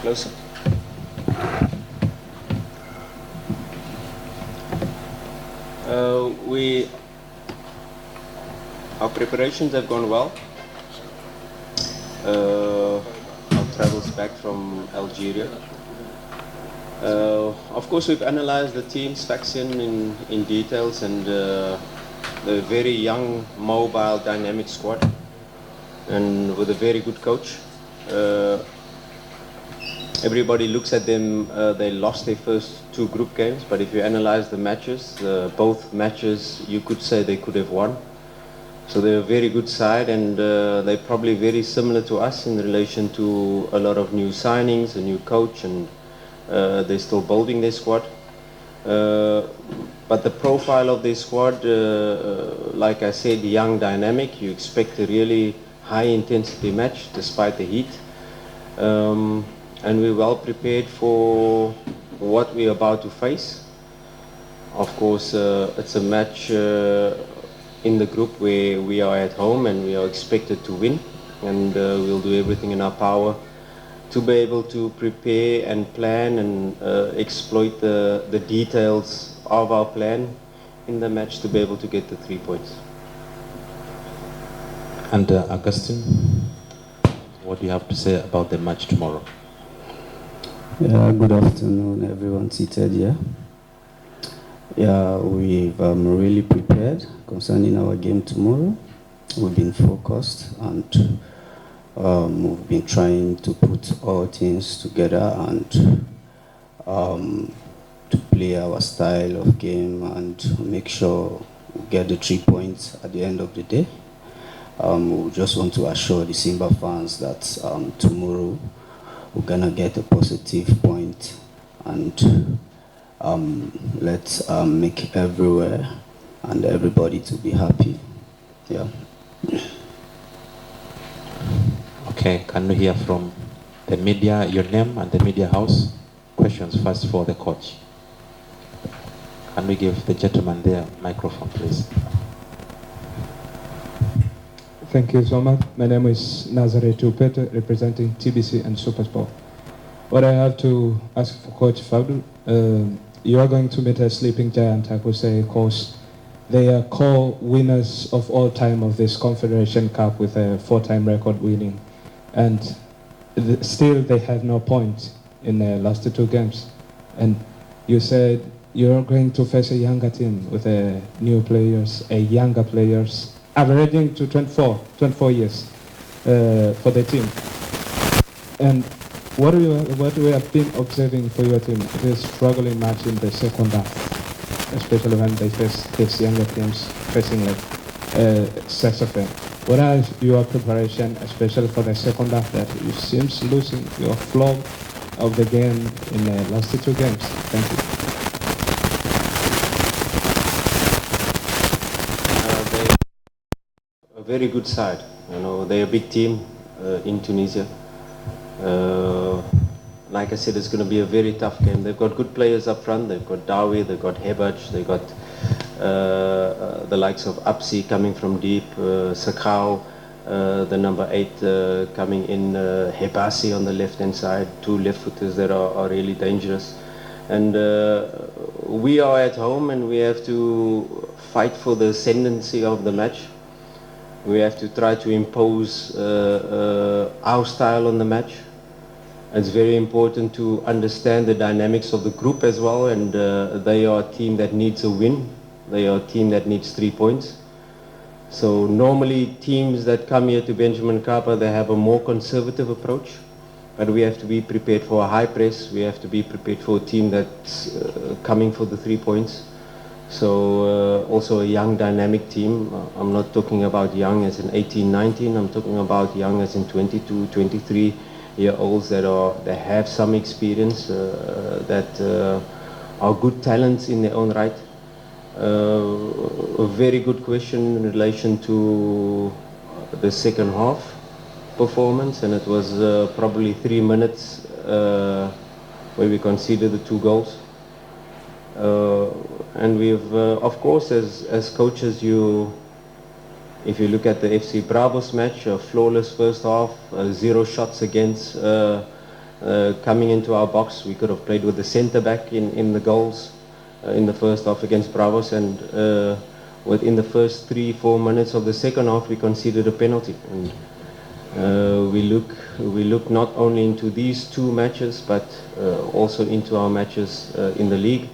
Closer. Our preparations have gone well. Our travels back from Algeria. Of course, we've analyzed the team's faction in details, and the very young, mobile, dynamic squad, and with a very good coach. Everybody looks at them, they lost their first 2 group games, but if you analyze the matches, both matches you could say they could have won. So they're a very good side, and they're probably very similar to us in relation to a lot of new signings, a new coach, and they're still building their squad. But the profile of their squad, like I said, young, dynamic, you expect a really high intensity match despite the heat. And we're well prepared for what we're about to face. Of course, it's a match in the group where we are at home and we are expected to win, and we'll do everything in our power to be able to prepare and plan and exploit the details of our plan in the match to be able to get the 3 points. And Augustine, what do you have to say about the match tomorrow? Yeah, good afternoon, everyone seated here. Yeah, we've really prepared concerning our game tomorrow. We've been focused, and we've been trying to put all things together and to play our style of game and make sure we get the 3 points at the end of the day. We just want to assure the Simba fans that tomorrow we're gonna get a positive point, and let's make everywhere and everybody to be happy. Yeah. Okay, can we hear from the media, your name and the media house? Questions first for the coach. Can we give the gentleman there microphone, please? Thank you so much. My name is Nazare Tupete, representing TBC and Supersport. What I have to ask for Coach Fadlu, you are going to meet a sleeping giant, I could say, because they are co-winners of all time of this Confederation Cup with a 4-time record winning. And still they have no point in the last 2 games. And you said you're going to face a younger team with new players, younger players, averaging to 24 years for the team. And what we have been observing for your team, it is struggling much in the second half, especially when they face these younger teams facing like Sesafin. What are your preparation, especially for the second half, that you seems losing your flow of the game in the last 2 games? Thank you. A very good side. You know, they're a big team in Tunisia. Like I said, it's going to be a very tough game. They've got good players up front. They've got Dawi, they've got Hebaj, they've got the likes of Apsi coming from deep, Sakau, the number 8 coming in, Hebasi on the left-hand side, 2 left-footers that are really dangerous. And we are at home and we have to fight for the ascendancy of the match. We have to try to impose our style on the match. It's very important to understand the dynamics of the group as well, and they are a team that needs a win. They are a team that needs 3 points. So normally teams that come here to Benjamin Mkapa, they have a more conservative approach, but we have to be prepared for a high press. We have to be prepared for a team that's coming for the 3 points. So also a young dynamic team. I'm not talking about young as in 18, 19. I'm talking about young as in 22, 23-year-olds that have some experience, that are good talents in their own right. A very good question in relation to the second half performance, and it was probably 3 minutes where we conceded the 2 goals. And we've, of course, as coaches, if you look at the FC Bravos match, a flawless first half, 0 shots against, Coming into our box, we could have played with the centre back in the goals in the first half against Bravos, and within the first 3-4 minutes of the second half, we conceded a penalty. And we look not only into these two matches, but also into our matches in the league,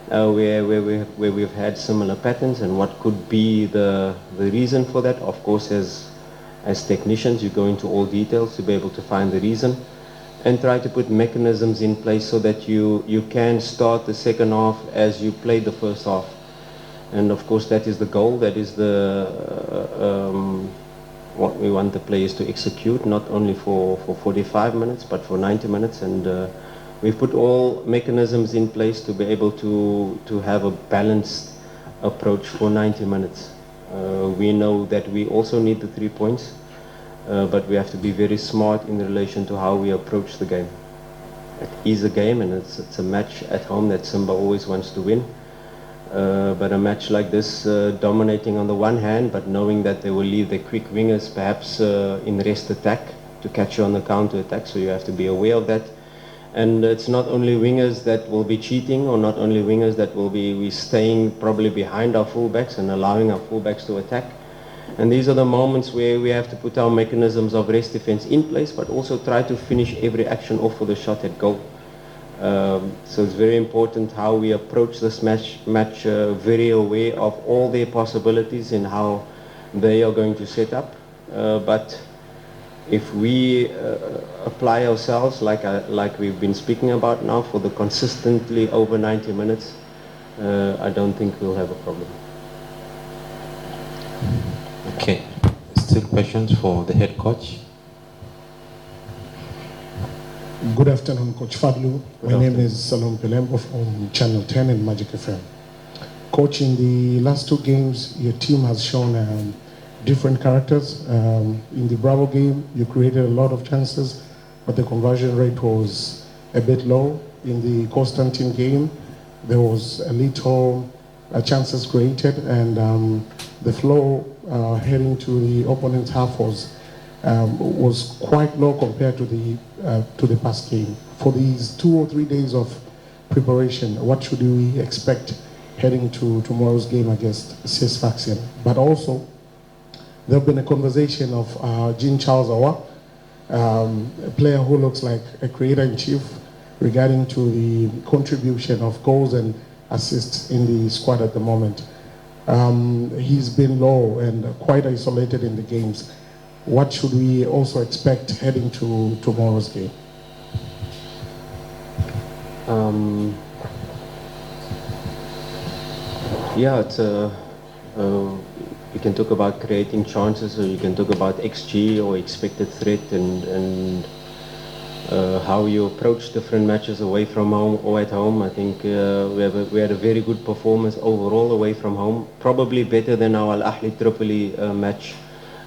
where we've had similar patterns, and what could be the reason for that. Of course, as technicians, you go into all details to be able to find the reason and try to put mechanisms in place so that you can start the second half as you played the first half. And of course, that is the goal. That is what we want the players to execute, not only for 45 minutes, but for 90 minutes. And we've put all mechanisms in place to be able to have a balanced approach for 90 minutes. We know that we also need the 3 points, but we have to be very smart in relation to how we approach the game. It is a game, and it's a match at home that Simba always wants to win. But a match like this, dominating on the one hand, but knowing that they will leave their quick wingers perhaps in rest attack to catch you on the counter attack, so you have to be aware of that. And it's not only wingers that will be cheating, or not only wingers that will be staying probably behind our fullbacks and allowing our fullbacks to attack. And these are the moments where we have to put our mechanisms of rest defense in place, but also try to finish every action off with a shot at goal. So it's very important how we approach this match, very aware of all their possibilities and how they are going to set up. But if we apply ourselves like we've been speaking about now for the consistently over 90 minutes, I don't think we'll have a problem. Okay, still questions for the head coach? Good afternoon, Coach Fadlu. My name is Salom Pelembo from Channel 10 and Magic FM. Coach, in the last 2 games, your team has shown different characters. In the Bravo game, you created a lot of chances, but the conversion rate was a bit low. In the Constantine game, there was a little chances created, and the flow heading to the opponent's half was quite low compared to the past game. For these 2 or 3 days of preparation, what should we expect heading to tomorrow's game against Sfaxien? But also, there have been a conversation of Jean Charles Ahoua, a player who looks like a creator-in-chief, regarding to the contribution of goals and assists in the squad at the moment. He's been low and quite isolated in the games. What should we also expect heading to tomorrow's game? Yeah, it's you can talk about creating chances, or you can talk about XG or expected threat, and how you approach different matches away from home or at home. I think we had a very good performance overall away from home, probably better than our Al Ahly Tripoli match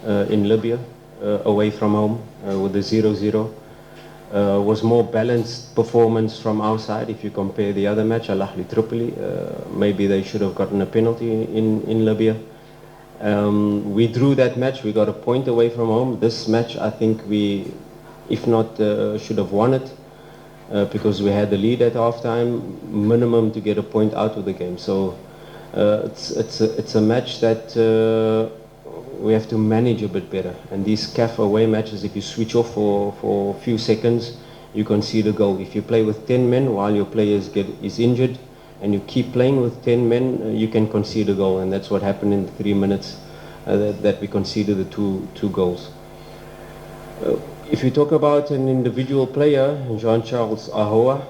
in Libya, away from home with the 0-0. Was more balanced performance from our side if you compare the other match, Al Ahly Tripoli. Maybe they should have gotten a penalty in Libya. We drew that match, we got a point away from home. This match, I think we, if not should have won it, because we had the lead at halftime, minimum to get a point out of the game. So it's a match that we have to manage a bit better. And these CAF away matches, if you switch off for a few seconds, you concede a goal. If you play with 10 men while your player is injured, and you keep playing with 10 men, you can concede a goal. And that's what happened in the 3 minutes that we conceded the two goals. If you talk about an individual player, Jean-Charles Ahoua,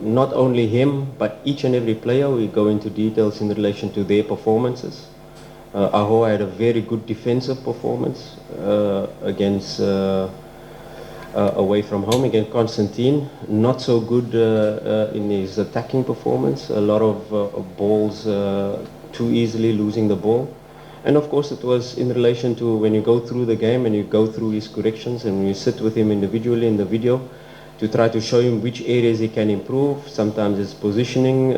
not only him, but each and every player, we go into details in relation to their performances. Ahoua had a very good defensive performance against away from home against Constantine. Not so good in his attacking performance. A lot of balls too easily losing the ball. And of course it was in relation to when you go through the game and you go through his corrections and you sit with him individually in the video to try to show him which areas he can improve. Sometimes it's positioning,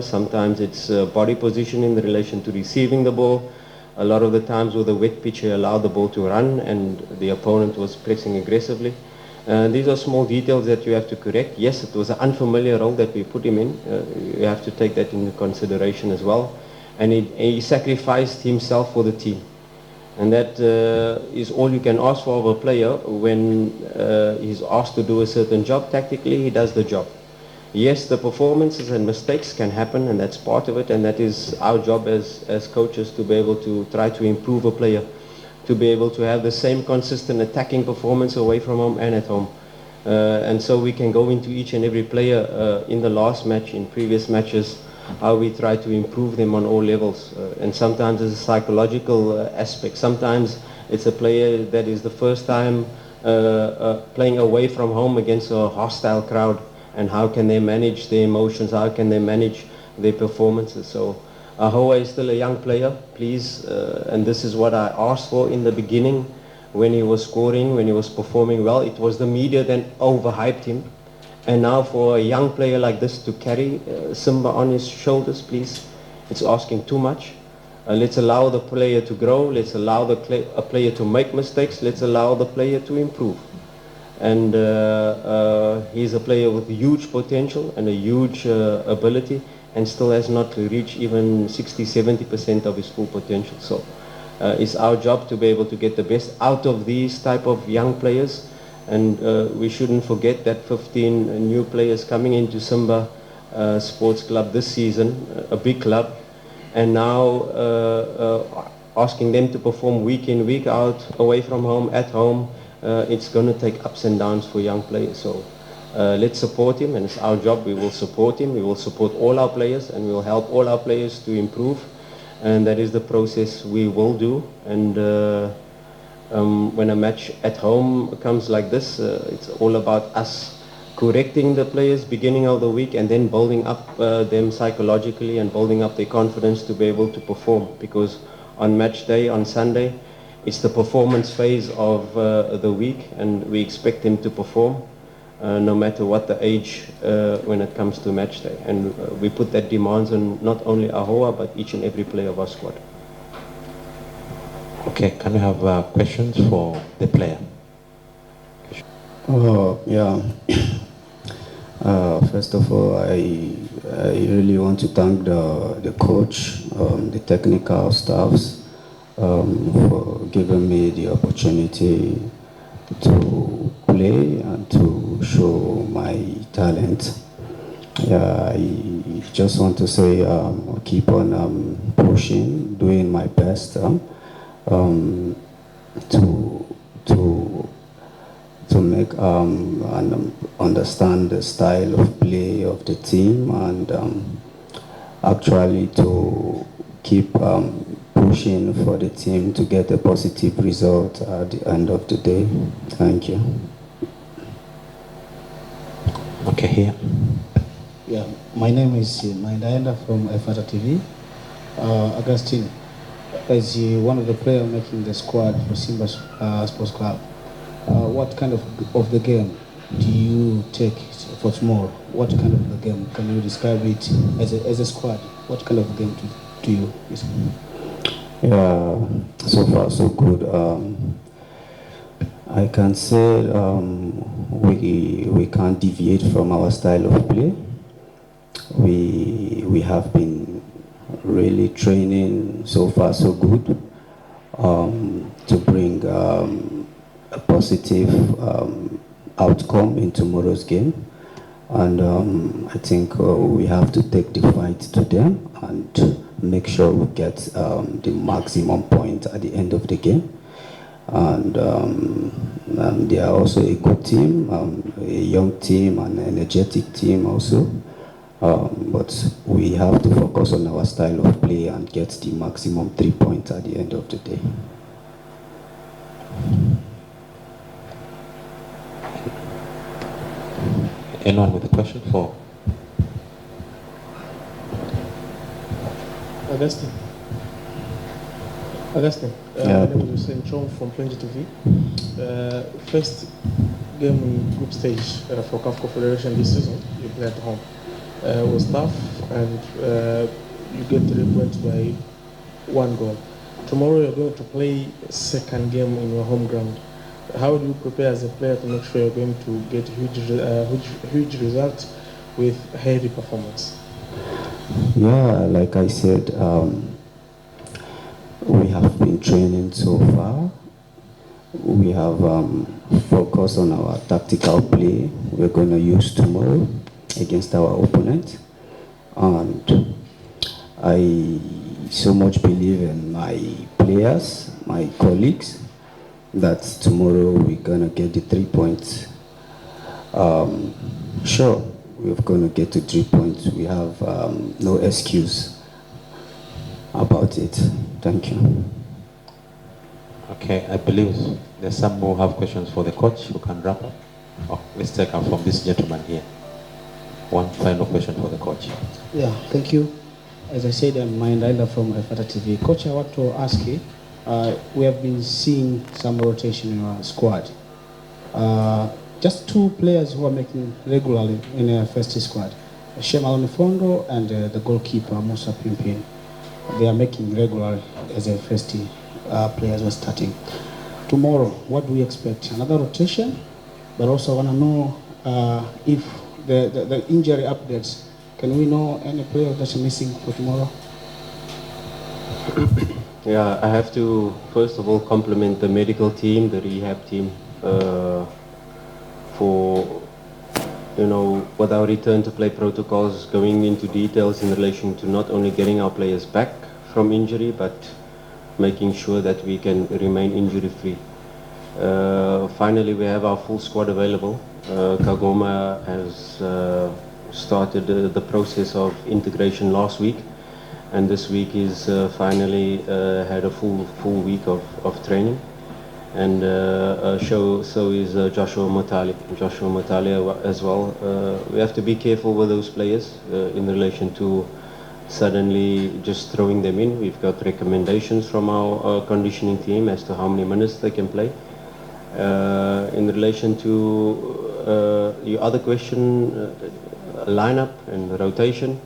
sometimes it's body position in relation to receiving the ball. A lot of the times with a wet pitch he allowed the ball to run and the opponent was pressing aggressively. These are small details that you have to correct. Yes, it was an unfamiliar role that we put him in. You have to take that into consideration as well. And he sacrificed himself for the team. And that is all you can ask for of a player when he's asked to do a certain job. Tactically, he does the job. Yes, the performances and mistakes can happen, and that's part of it, and that is our job as coaches, to be able to try to improve a player, to be able to have the same consistent attacking performance away from home and at home. And so we can go into each and every player in the last match, in previous matches, how we try to improve them on all levels. And sometimes it's a psychological aspect. Sometimes it's a player that is the first time playing away from home against a hostile crowd, and how can they manage their emotions, how can they manage their performances. So Ahoua is still a young player, please, and this is what I asked for in the beginning when he was scoring, when he was performing well. It was the media that overhyped him. And now for a young player like this to carry Simba on his shoulders, please, it's asking too much. Let's allow the player to grow, let's allow a player to make mistakes, let's allow the player to improve. And he's a player with huge potential and a huge ability, and still has not reached even 60-70% of his full potential. So it's our job to be able to get the best out of these type of young players, and we shouldn't forget that 15 new players coming into Simba Sports Club this season, a big club, and now asking them to perform week in, week out, away from home, at home. It's going to take ups and downs for young players. So let's support him, and it's our job. We will support him. We will support all our players, and we will help all our players to improve. And that is the process we will do. And when a match at home comes like this, it's all about us correcting the players beginning of the week, and then building up them psychologically and building up their confidence to be able to perform. Because on match day, on Sunday, it's the performance phase of the week, and we expect them to perform no matter what the age when it comes to match day. And we put that demands on not only Ahoua, but each and every player of our squad. Okay, can we have questions for the player? Yeah. First of all, I really want to thank the coach, the technical staffs, for giving me the opportunity to play and to show my talent. Yeah, I just want to say keep on pushing, doing my best to make and understand the style of play of the team, and actually to keep pushing for the team to get a positive result at the end of the day. Thank you. Okay, here. Yeah, my name is Mandaenda from Efata TV. Augustine, as one of the players making the squad for Simba Sports Club, what kind of the game do you take for tomorrow? What kind of the game? Can you describe it as a squad? What kind of game do you? Yeah, so far so good. I can say we can't deviate from our style of play. We have been really training so far so good to bring a positive outcome in tomorrow's game, and I think we have to take the fight to them and make sure we get the maximum point at the end of the game. And they are also a good team, a young team, an energetic team also. But we have to focus on our style of play and get the maximum 3 points at the end of the day. Anyone with a question for? Augustine. My name is Hussein Chong from Plenty TV. First game in group stage for CAF Confederation this season, you played at home. Was tough, and you get 3 points by 1 goal. Tomorrow you're going to play second game in your home ground. How do you prepare as a player to make sure you're going to get huge results with heavy performance? Yeah, like I said, we have been training so far. We have focused on our tactical play we're going to use tomorrow against our opponent. And I so much believe in my players, my colleagues, that tomorrow we're going to get the 3 points. Sure, we're going to get to 3 points. We have no excuse about it. Thank you. Okay, I believe there's some who have questions for the coach who can wrap up. Oh, let's take them from this gentleman here. One final question for the coach. Yeah, thank you. As I said, I'm Maindaila from Fata TV. Coach, I want to ask you, we have been seeing some rotation in our squad. Just 2 players who are making regularly in our first squad, Shemalon Fondo and the goalkeeper, Musa Pimpin. They are making regularly as a first players were starting. Tomorrow, what do we expect? Another rotation? But also want to know if the injury updates, can we know any player that's missing for tomorrow? Yeah, I have to first of all compliment the medical team, the rehab team, for, with our return to play protocols, going into details in relation to not only getting our players back from injury, but making sure that we can remain injury free. Finally, we have our full squad available. Kagoma has started the process of integration last week, and this week is finally had a full week of training. And so is Joshua Motale as well. We have to be careful with those players in relation to suddenly just throwing them in. We've got recommendations from our conditioning team as to how many minutes they can play. In relation to your other question, lineup and rotation,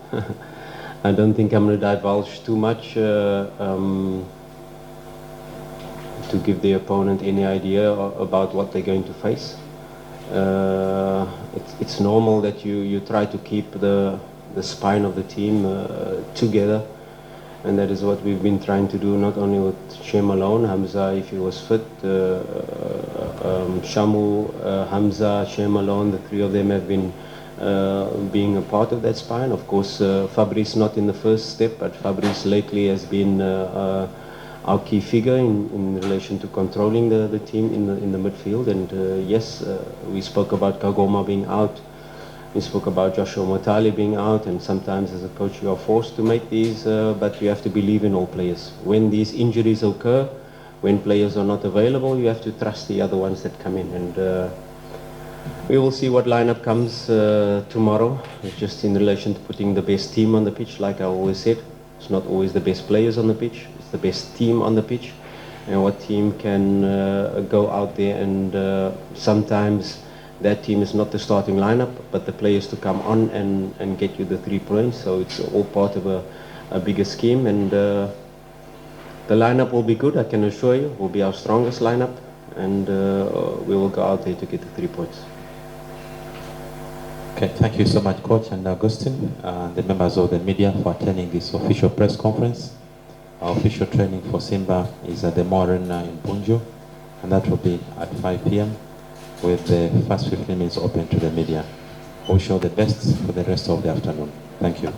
I don't think I'm going to divulge too much to give the opponent any idea about what they're going to face. It's normal that you try to keep the spine of the team together, and that is what we've been trying to do, not only with Shem alone, Hamza if he was fit, Shamu, Hamza, Shem alone, the 3 of them have been being a part of that spine. Of course, Fabrice not in the first step, but Fabrice lately has been our key figure in relation to controlling the team in the midfield. And yes, we spoke about Kagoma being out. We spoke about Joshua Motale being out, and sometimes as a coach you are forced to make these, but you have to believe in all players. When these injuries occur, when players are not available, you have to trust the other ones that come in. And we will see what lineup comes tomorrow. It's just in relation to putting the best team on the pitch, like I always said. It's not always the best players on the pitch, it's the best team on the pitch. And what team can go out there and sometimes that team is not the starting lineup, but the players to come on and get you the 3 points. So it's all part of a bigger scheme, and the lineup will be good, I can assure you. It will be our strongest lineup, and we will go out there to get the 3 points. Okay, thank you so much, Coach and Augustine, the members of the media, for attending this official press conference. Our official training for Simba is at the Modern in Bunju, and that will be at 5 p.m. with the first 15 minutes open to the media. We wish you all the best for the rest of the afternoon. Thank you.